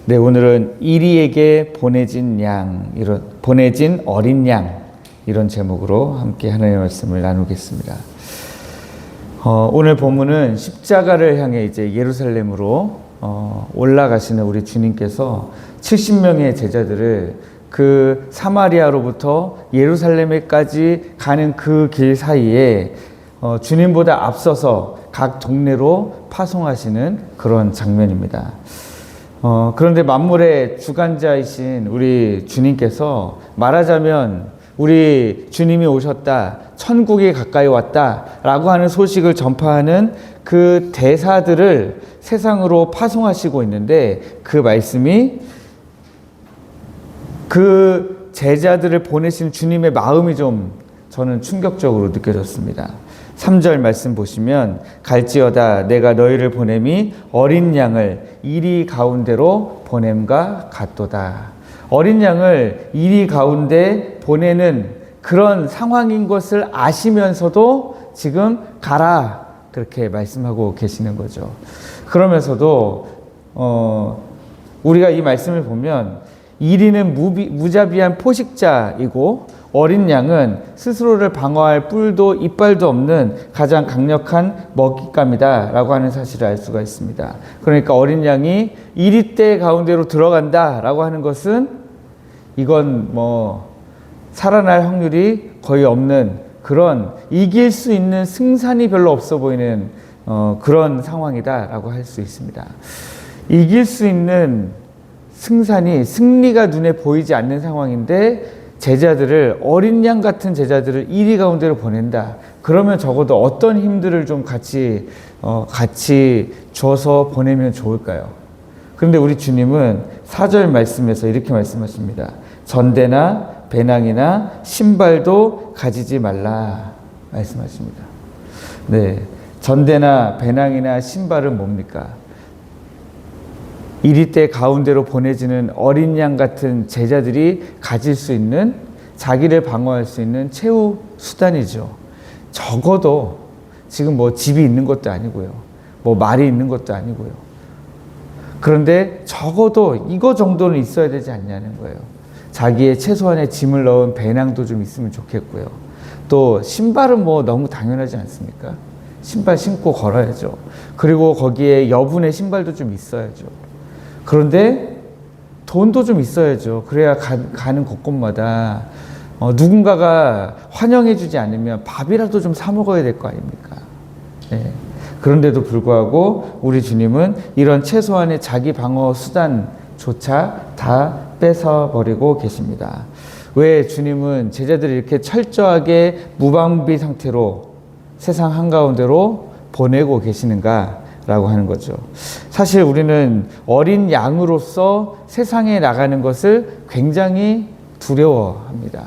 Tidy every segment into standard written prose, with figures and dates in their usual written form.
네, 오늘은 이리에게 보내진 어린 양, 이런 제목으로 함께 하나님의 말씀을 나누겠습니다. 오늘 본문은 십자가를 향해 이제 예루살렘으로 올라가시는 우리 주님께서 70명의 제자들을 그 사마리아로부터 예루살렘에까지 가는 그 길 사이에 주님보다 앞서서 각 동네로 파송하시는 그런 장면입니다. 그런데 만물의 주관자이신 우리 주님께서 말하자면 우리 주님이 오셨다, 천국이 가까이 왔다 라고 하는 소식을 전파하는 그 대사들을 세상으로 파송하시고 있는데, 그 말씀이 그 제자들을 보내신 주님의 마음이 좀 저는 충격적으로 느껴졌습니다. 3절 말씀 보시면, 갈지어다 내가 너희를 보냄이 어린 양을 이리 가운데로 보냄과 같도다. 어린 양을 이리 가운데 보내는 그런 상황인 것을 아시면서도 지금 가라, 그렇게 말씀하고 계시는 거죠. 그러면서도 우리가 이 말씀을 보면 이리는 무자비한 포식자이고 어린 양은 스스로를 방어할 뿔도 이빨도 없는 가장 강력한 먹잇감이다 라고 하는 사실을 알 수가 있습니다. 그러니까 어린 양이 이리떼 가운데로 들어간다 라고 하는 것은 이건 살아날 확률이 거의 없는, 그런 이길 수 있는 승산이 별로 없어 보이는 그런 상황이다 라고 할 수 있습니다. 이길 수 있는 승리가 눈에 보이지 않는 상황인데 제자들을, 어린 양 같은 제자들을 이리 가운데로 보낸다. 그러면 적어도 어떤 힘들을 좀 같이 줘서 보내면 좋을까요? 그런데 우리 주님은 4절 말씀에서 이렇게 말씀하십니다. 전대나 배낭이나 신발도 가지지 말라 말씀하십니다. 네, 전대나 배낭이나 신발은 뭡니까? 이리떼 가운데로 보내지는 어린 양 같은 제자들이 가질 수 있는, 자기를 방어할 수 있는 최후 수단이죠. 적어도 지금 집이 있는 것도 아니고요, 말이 있는 것도 아니고요. 그런데 적어도 이거 정도는 있어야 되지 않냐는 거예요. 자기의 최소한의 짐을 넣은 배낭도 좀 있으면 좋겠고요. 또 신발은 너무 당연하지 않습니까? 신발 신고 걸어야죠. 그리고 거기에 여분의 신발도 좀 있어야죠. 그런데 돈도 좀 있어야죠. 그래야 가는 곳곳마다 누군가가 환영해주지 않으면 밥이라도 좀 사 먹어야 될 거 아닙니까? 네. 그런데도 불구하고 우리 주님은 이런 최소한의 자기 방어 수단조차 다 뺏어버리고 계십니다. 왜 주님은 제자들을 이렇게 철저하게 무방비 상태로 세상 한가운데로 보내고 계시는가 라고 하는 거죠. 사실 우리는 어린 양으로서 세상에 나가는 것을 굉장히 두려워합니다.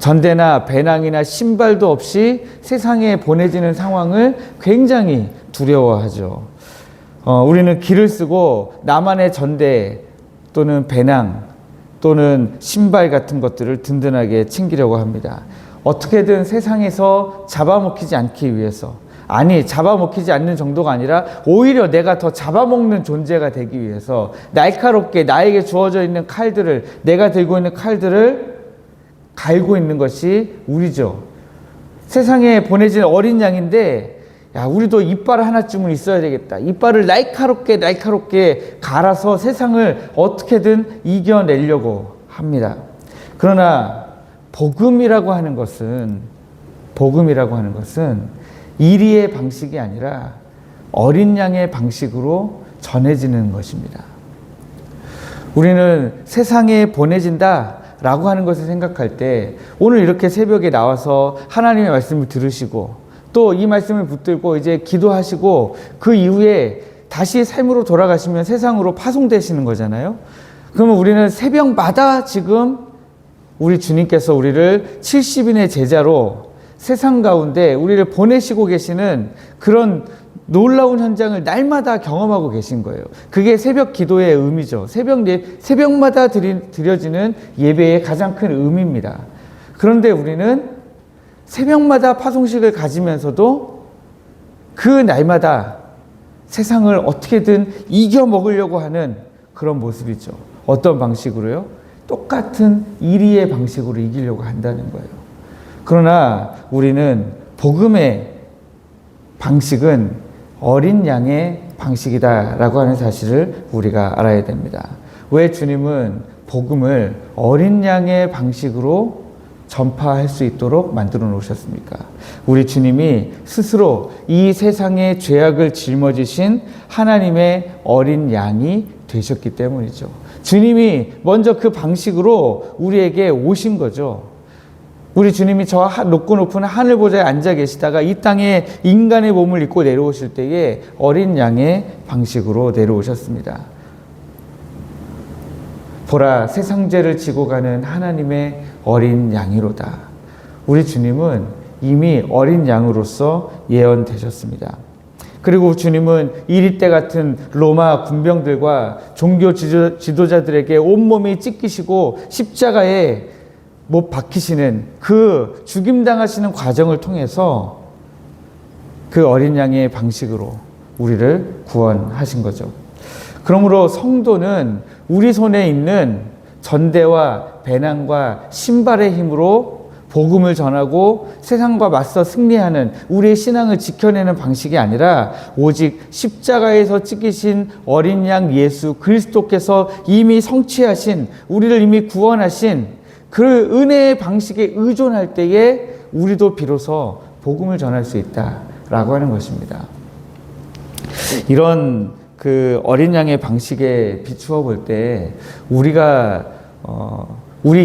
전대나 배낭이나 신발도 없이 세상에 보내지는 상황을 굉장히 두려워하죠. 우리는 길을 쓰고 나만의 전대 또는 배낭 또는 신발 같은 것들을 든든하게 챙기려고 합니다. 어떻게든 세상에서 잡아먹히지 않기 위해서, 잡아먹히지 않는 정도가 아니라 오히려 내가 더 잡아먹는 존재가 되기 위해서 날카롭게 나에게 주어져 있는 칼들을, 내가 들고 있는 칼들을 갈고 있는 것이 우리죠. 세상에 보내진 어린 양인데, 우리도 이빨 하나쯤은 있어야 되겠다. 이빨을 날카롭게 갈아서 세상을 어떻게든 이겨내려고 합니다. 그러나 복음이라고 하는 것은 이리의 방식이 아니라 어린 양의 방식으로 전해지는 것입니다. 우리는 세상에 보내진다 라고 하는 것을 생각할 때, 오늘 이렇게 새벽에 나와서 하나님의 말씀을 들으시고 또 이 말씀을 붙들고 이제 기도하시고 그 이후에 다시 삶으로 돌아가시면 세상으로 파송되시는 거잖아요. 그러면 우리는 새벽마다 지금 우리 주님께서 우리를 70인의 제자로 세상 가운데 우리를 보내시고 계시는 그런 놀라운 현장을 날마다 경험하고 계신 거예요. 그게 새벽 기도의 의미죠. 새벽마다 드려지는 예배의 가장 큰 의미입니다. 그런데 우리는 새벽마다 파송식을 가지면서도 그 날마다 세상을 어떻게든 이겨 먹으려고 하는 그런 모습이죠. 어떤 방식으로요? 똑같은 이리의 방식으로 이기려고 한다는 거예요. 그러나 우리는 복음의 방식은 어린 양의 방식이다라고 하는 사실을 우리가 알아야 됩니다. 왜 주님은 복음을 어린 양의 방식으로 전파할 수 있도록 만들어 놓으셨습니까? 우리 주님이 스스로 이 세상의 죄악을 짊어지신 하나님의 어린 양이 되셨기 때문이죠. 주님이 먼저 그 방식으로 우리에게 오신 거죠. 우리 주님이 저 높고 높은 하늘 보좌에 앉아 계시다가 이 땅에 인간의 몸을 입고 내려오실 때에 어린 양의 방식으로 내려오셨습니다. 보라, 세상 죄를 지고 가는 하나님의 어린 양이로다. 우리 주님은 이미 어린 양으로서 예언되셨습니다. 그리고 주님은 이리 때 같은 로마 군병들과 종교 지도자들에게 온몸이 찢기시고 십자가에 못 박히시는 그 죽임당하시는 과정을 통해서 그 어린 양의 방식으로 우리를 구원하신 거죠. 그러므로 성도는 우리 손에 있는 전대와 배낭과 신발의 힘으로 복음을 전하고 세상과 맞서 승리하는 우리의 신앙을 지켜내는 방식이 아니라 오직 십자가에서 찢기신 어린 양 예수 그리스도께서 이미 성취하신, 우리를 이미 구원하신 그 은혜의 방식에 의존할 때에 우리도 비로소 복음을 전할 수 있다라고 하는 것입니다. 이런 그 어린 양의 방식에 비추어 볼 때 우리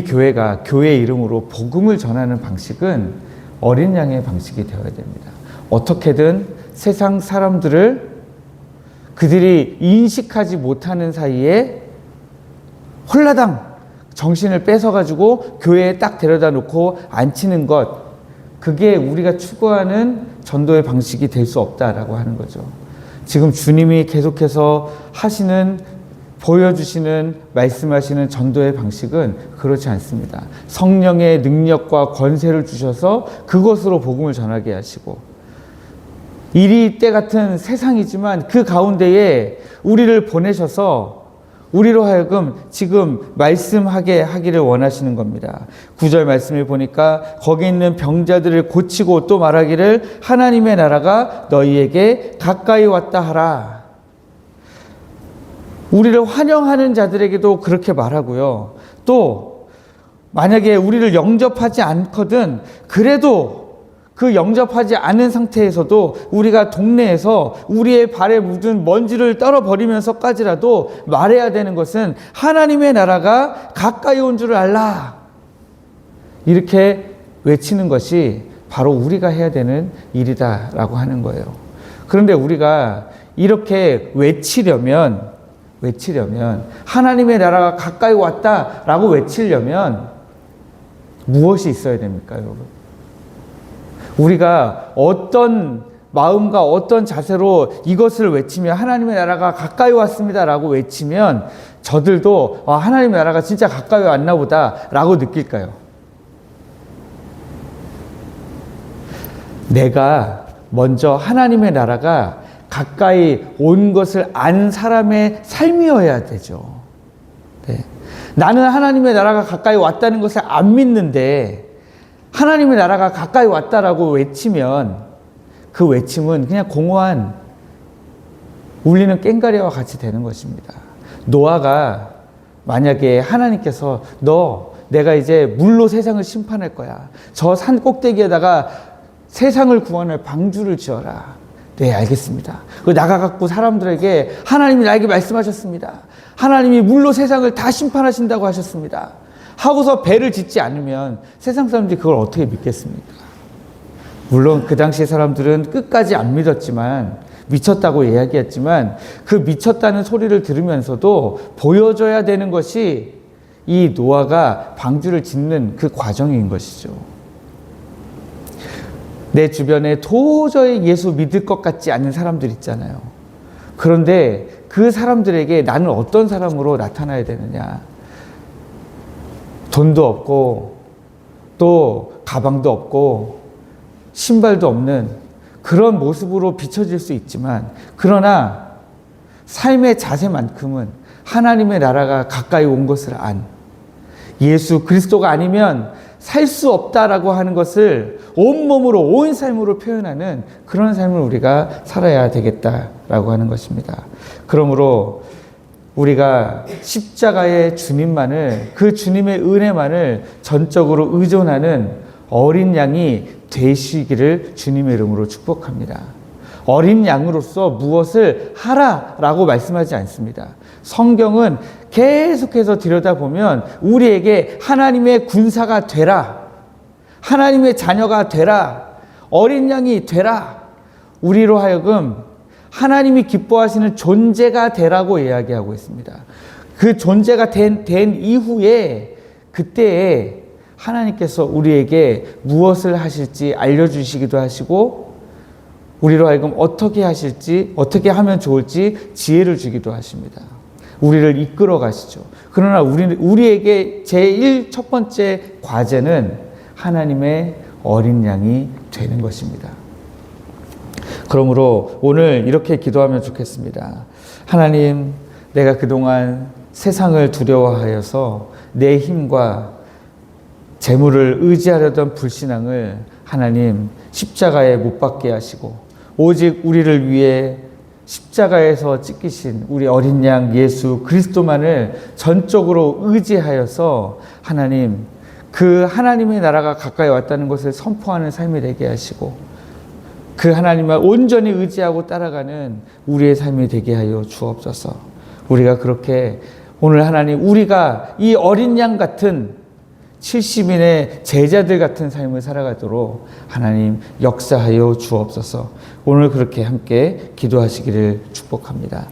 교회가 교회 이름으로 복음을 전하는 방식은 어린 양의 방식이 되어야 됩니다. 어떻게든 세상 사람들을 그들이 인식하지 못하는 사이에 홀라당 정신을 뺏어가지고 교회에 딱 데려다 놓고 앉히는 것, 그게 우리가 추구하는 전도의 방식이 될 수 없다라고 하는 거죠. 지금 주님이 계속해서 보여주시는, 말씀하시는 전도의 방식은 그렇지 않습니다. 성령의 능력과 권세를 주셔서 그것으로 복음을 전하게 하시고, 이리 때 같은 세상이지만 그 가운데에 우리를 보내셔서 우리로 하여금 지금 말씀하게 하기를 원하시는 겁니다. 9절 말씀을 보니까 거기 있는 병자들을 고치고 또 말하기를 하나님의 나라가 너희에게 가까이 왔다 하라. 우리를 환영하는 자들에게도 그렇게 말하고요. 또 만약에 우리를 영접하지 않거든 그래도 그 영접하지 않은 상태에서도 우리가 동네에서 우리의 발에 묻은 먼지를 떨어버리면서까지라도 말해야 되는 것은 하나님의 나라가 가까이 온 줄을 알라. 이렇게 외치는 것이 바로 우리가 해야 되는 일이다라고 하는 거예요. 그런데 우리가 이렇게 외치려면 하나님의 나라가 가까이 왔다라고 외치려면 무엇이 있어야 됩니까, 여러분? 우리가 어떤 마음과 어떤 자세로 이것을 외치며 하나님의 나라가 가까이 왔습니다라고 외치면 저들도 하나님의 나라가 진짜 가까이 왔나 보다라고 느낄까요? 내가 먼저 하나님의 나라가 가까이 온 것을 안 사람의 삶이어야 되죠. 네. 나는 하나님의 나라가 가까이 왔다는 것을 안 믿는데 하나님의 나라가 가까이 왔다라고 외치면 그 외침은 그냥 공허한 울리는 꽹과리와 같이 되는 것입니다. 노아가 만약에 하나님께서 내가 이제 물로 세상을 심판할 거야. 저 산 꼭대기에다가 세상을 구원할 방주를 지어라. 네, 알겠습니다. 나가갖고 사람들에게 하나님이 나에게 말씀하셨습니다. 하나님이 물로 세상을 다 심판하신다고 하셨습니다. 하고서 배를 짓지 않으면 세상 사람들이 그걸 어떻게 믿겠습니까? 물론 그 당시 사람들은 끝까지 안 믿었지만, 미쳤다고 이야기했지만 그 미쳤다는 소리를 들으면서도 보여줘야 되는 것이 이 노아가 방주를 짓는 그 과정인 것이죠. 내 주변에 도저히 예수 믿을 것 같지 않은 사람들 있잖아요. 그런데 그 사람들에게 나는 어떤 사람으로 나타나야 되느냐? 돈도 없고 또 가방도 없고 신발도 없는 그런 모습으로 비춰질 수 있지만, 그러나 삶의 자세만큼은 하나님의 나라가 가까이 온 것을 안, 예수 그리스도가 아니면 살 수 없다라고 하는 것을 온몸으로 온 삶으로 표현하는 그런 삶을 우리가 살아야 되겠다라고 하는 것입니다. 그러므로 우리가 십자가의 주님만을, 그 주님의 은혜만을 전적으로 의존하는 어린 양이 되시기를 주님의 이름으로 축복합니다. 어린 양으로서 무엇을 하라라고 말씀하지 않습니다. 성경은 계속해서 들여다보면 우리에게 하나님의 군사가 되라, 하나님의 자녀가 되라, 어린 양이 되라, 우리로 하여금 하나님이 기뻐하시는 존재가 되라고 이야기하고 있습니다. 그 존재가 된 이후에 그때에 하나님께서 우리에게 무엇을 하실지 알려주시기도 하시고 우리로 하여금 어떻게 하실지, 어떻게 하면 좋을지 지혜를 주기도 하십니다. 우리를 이끌어 가시죠. 그러나 우리에게 첫 번째 과제는 하나님의 어린 양이 되는 것입니다. 그러므로 오늘 이렇게 기도하면 좋겠습니다. 하나님, 내가 그동안 세상을 두려워하여서 내 힘과 재물을 의지하려던 불신앙을 하나님 십자가에 못 박게 하시고 오직 우리를 위해 십자가에서 찢기신 우리 어린 양 예수 그리스도만을 전적으로 의지하여서 하나님, 그 하나님의 나라가 가까이 왔다는 것을 선포하는 삶이 되게 하시고 그 하나님을 온전히 의지하고 따라가는 우리의 삶이 되게 하여 주옵소서. 우리가 그렇게 오늘 하나님, 우리가 이 어린 양 같은 70인의 제자들 같은 삶을 살아가도록 하나님 역사하여 주옵소서. 오늘 그렇게 함께 기도하시기를 축복합니다.